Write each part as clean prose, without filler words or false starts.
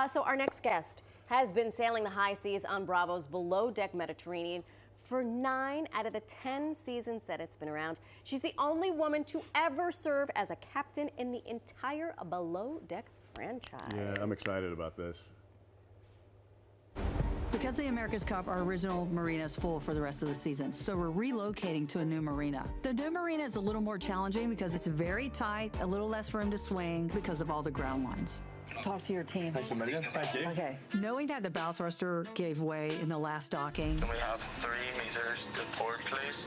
So our next guest has been sailing the high seas on Bravo's Below Deck Mediterranean for 9 out of the 10 seasons that it's been around. She's the only woman to ever serve as a captain in the entire Below Deck franchise. Yeah, I'm excited about this. Because the America's Cup, our original marina is full for the rest of the season, so we're relocating to a new marina. The new marina is a little more challenging because it's very tight, a little less room to swing because of all the ground lines. Talk to your team. Thanks a million. Thank you. Okay. Knowing that the bow thruster gave way in the last docking. Can we have 3 meters to port, please?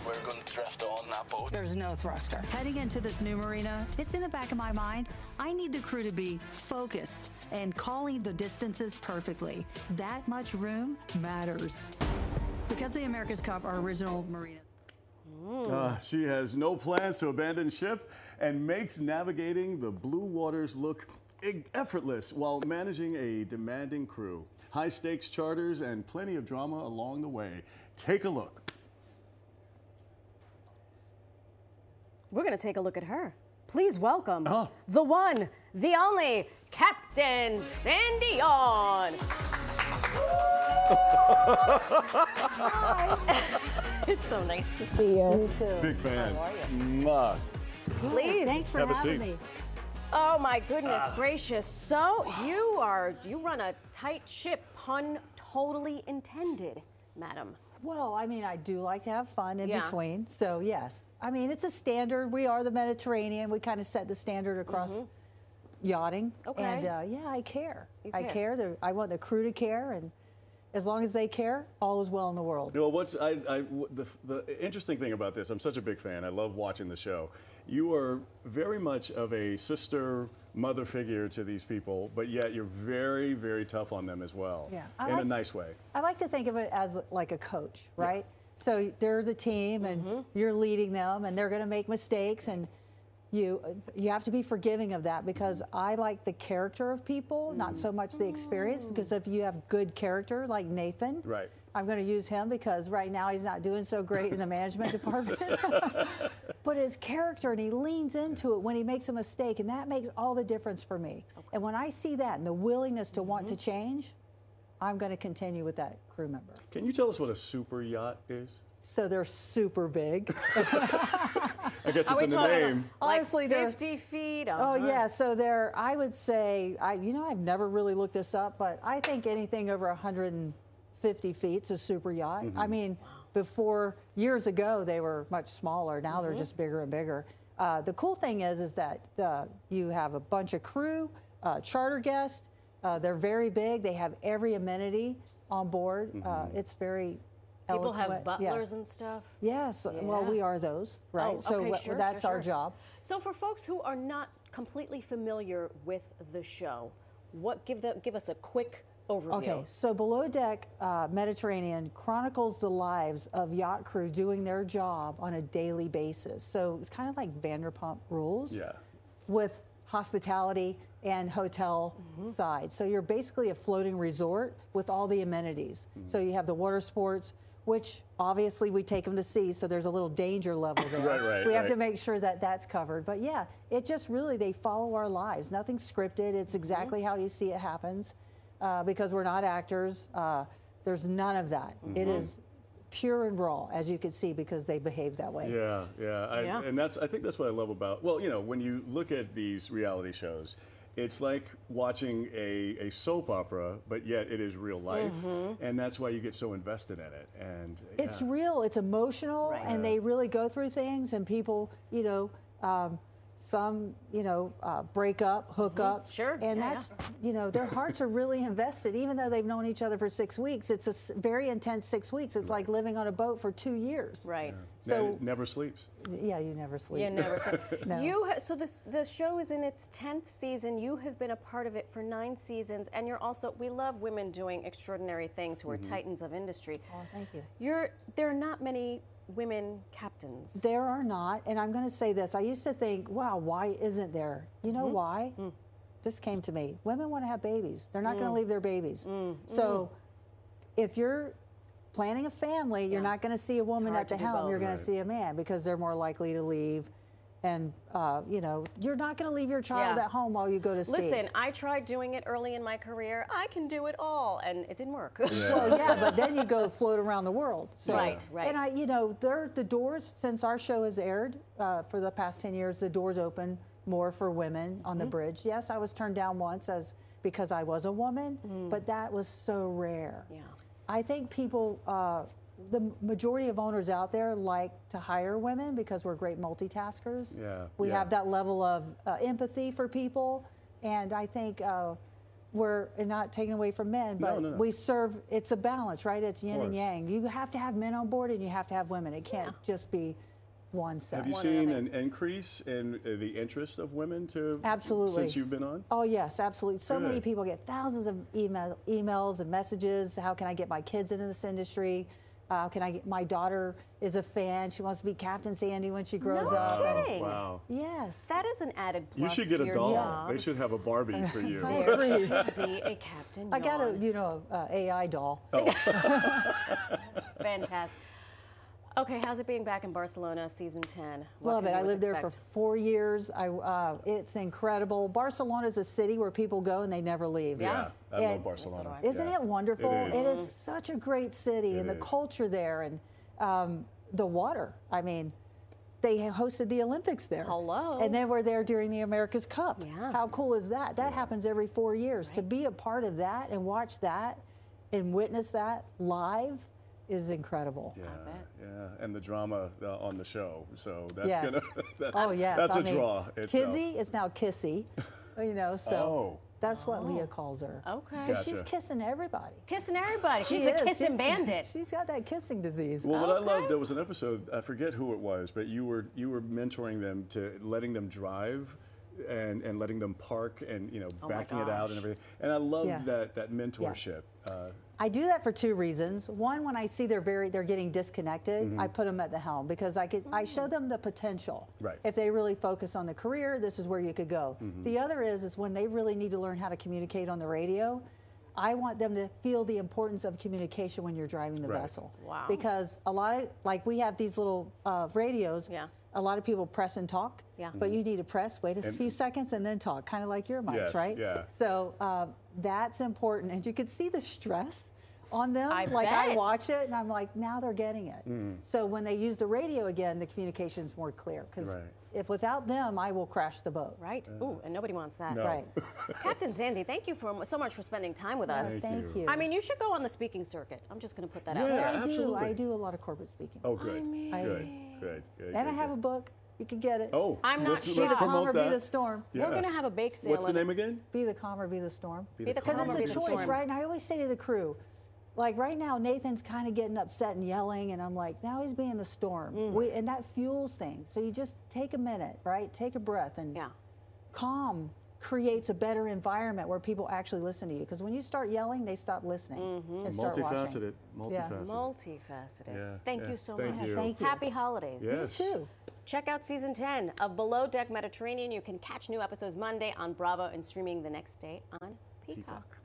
We're going to drift on that boat. There's no thruster. Heading into this new marina, it's in the back of my mind. I need the crew to be focused and calling the distances perfectly. That much room matters. Because the America's Cup, our original marina. She has no plans to abandon ship and makes navigating the blue waters look effortless while managing a demanding crew. High stakes charters and plenty of drama along the way. Take a look. We're going to take a look at her. Please welcome the one, the only, Captain Sandy Yawn. It's so nice to see you. You too. Big fan. How are you? Mwah. Please. Thanks for Have a having seat. me. Oh my goodness gracious. So you run a tight ship, pun totally intended, madam. Well, I mean, I do like to have fun in Yeah. between. So, yes. I mean, it's a standard. We are the Mediterranean. We kind of set the standard across yachting. Okay. And, yeah, I care. You I care. care. I want the crew to care. And as long as they care, all is well in the world. Well, the interesting thing about this, I'm such a big fan. I love watching the show. You are very much of a sister, mother figure to these people, but yet you're very, very tough on them as well. Yeah. In a nice way. I like to think of it as like a coach, right? So they're the team, and you're leading them, and they're going to make mistakes, and you have to be forgiving of that, because I like the character of people, not so much the experience, because if you have good character like Nathan, Right. I'm going to use him because right now he's not doing so great in the management department. But his character, and he leans into it when he makes a mistake, and that makes all the difference for me. And when I see that and the willingness to want to change, I'm going to continue with that crew member. Can you tell us what a super yacht is? So they're super big. I guess it's in the name. Honestly, like they're 50 feet. Oh yeah, so they're, I would say, I've never really looked this up, but I think anything over 150 feet is a super yacht. I mean, before, years ago, they were much smaller. Now they're just bigger and bigger. The cool thing is that you have a bunch of crew, charter guests. They're very big. They have every amenity on board. It's very People eloquent. have butlers Yes. and stuff. Yes, well, we are those, right? Oh, So okay, sure, that's sure, our sure. job. So for folks who are not completely familiar with the show, give us a quick overview. Okay, so Below Deck Mediterranean chronicles the lives of yacht crew doing their job on a daily basis. So it's kind of like Vanderpump Rules Yeah. with hospitality and hotel side. So you're basically a floating resort with all the amenities. So you have the water sports, which obviously we take them to sea, so there's a little danger level there. Right, we have to make sure that that's covered. But yeah, it just really, they follow our lives. Nothing scripted. It's exactly how you see it happens. Because we're not actors, there's none of that. It is pure and raw, as you can see, because they behave that way. Yeah. And I think that's what I love about, well, when you look at these reality shows, it's like watching a soap opera, but yet it is real life, and that's why you get so invested in it. And It's real, it's emotional, and they really go through things, and people, some, break up, hook up. Sure. And that's, their hearts are really invested, even though they've known each other for 6 weeks. It's a very intense 6 weeks. It's like living on a boat for 2 years. Right. So it never sleeps. yeah, you never sleep. You never sleep. No. So the show is in its 10th season. You have been a part of it for 9 seasons, and you're also, we love women doing extraordinary things who are titans of industry. Oh, thank you. There are not many women captains. There are not, and I'm going to say this. I used to think, wow, why isn't there? You know why? This came to me. Women want to have babies. They're not going to leave their babies. So if you're planning a family, you're not going to see a woman at the to do helm. both. You're going to see a man, because they're more likely to leave. And, you know, you're not going to leave your child Yeah. at home while you go to sea. Listen, I tried doing it early in my career. I can do it all, and it didn't work. Well, yeah, but then you go float around the world. So, Right, right. And you know, the doors, since our show has aired for the past 10 years, the doors open more for women on the bridge. Yes, I was turned down once because I was a woman, but that was so rare. Yeah. I think people, the majority of owners out there like to hire women because we're great multitaskers. Yeah, We yeah. have that level of empathy for people, and I think we're not taking away from men, but No. we serve. It's a balance, right? It's yin and course. yang. You have to have men on board, and you have to have women. It can't just be one set. Have you seen an increase in the interest of women to Absolutely. since you've been on? Oh yes, absolutely. So many Good. people get thousands of emails and messages. How can I get my kids into this industry? How can I get, my daughter is a fan. She wants to be Captain Sandy when she grows up. And- kidding. Wow. yes. That is an added plus You should get to a your doll. job. They should have a Barbie for you. I agree. Be a captain. I got a, Yawn. you know, AI doll. Fantastic. Okay, how's it being back in Barcelona, season 10? What Love can it. I viewers lived there for expect? 4 years. It's incredible. Barcelona is a city where people go and they never leave. Yeah. I love And- Barcelona. So do I. Isn't Yeah. it wonderful? It is. Such a great city, It and the is. culture there, and the water. I mean, they hosted the Olympics there. Hello. And they were there during the America's Cup. Yeah. How cool is that? That happens every 4 years. To be a part of that and watch that and witness that live is incredible. Yeah, bet. yeah, and the drama on the show. So that's Yes. gonna. That's, Oh yes, that's I a mean, draw. itself. Kizzy is now Kissy, you know. So Oh. that's what Leah calls her. Okay. But she's Gotcha. kissing everybody. Kissing everybody. She She's a is. kissing bandit. She's got that kissing disease. Well, what I Okay. loved, there was an episode. I forget who it was, but you were mentoring them to letting them drive. And letting them park and my backing it out and gosh. everything, and I love Yeah. that mentorship. I do that for two reasons. One, when I see they're getting disconnected, I put them at the helm because I show them the potential. Right. If they really focus on the career, this is where you could go. The other is when they really need to learn how to communicate on the radio. I want them to feel the importance of communication when you're driving the Right. vessel. Wow. Because a lot of, like we have these little radios. Yeah. A lot of people press and talk. Yeah. But you need to press, wait a few seconds, and then talk, kind of like your mics, Yes, right? yeah. So that's important, and you could see the stress on them. I like I bet. watch it, and I'm like, now they're getting it. So when they use the radio again, the communication's more clear. Because Right. if without them, I will crash the boat. Right? Ooh, and nobody wants that. No. Right. Captain Sandy, thank you so much for spending time with us. Thank you. I mean, you should go on the speaking circuit. I'm just going to put that out Yeah. there. I do. absolutely. I do a lot of corporate speaking. Oh, good, I- good. And I have a book. You can get it. Oh, I'm not let's, sure. Be let's the calm promote or be that. the storm. Yeah. We're going to have a bake sale. What's the in- name again? Be the calm or be the storm. Be the Because calm it's or be a the choice, storm. right? And I always say to the crew, like right now, Nathan's kind of getting upset and yelling, and I'm like, now he's being the storm. And that fuels things. So you just take a minute, right? Take a breath, and Yeah. calm creates a better environment where people actually listen to you. Because when you start yelling, they stop listening and start watching. Multifaceted. Multifaceted. Multifaceted. Yeah, Thank yeah. you so Thank much. you. Thank you. Happy holidays. Yes. You too. Check out season 10 of Below Deck Mediterranean. You can catch new episodes Monday on Bravo and streaming the next day on Peacock.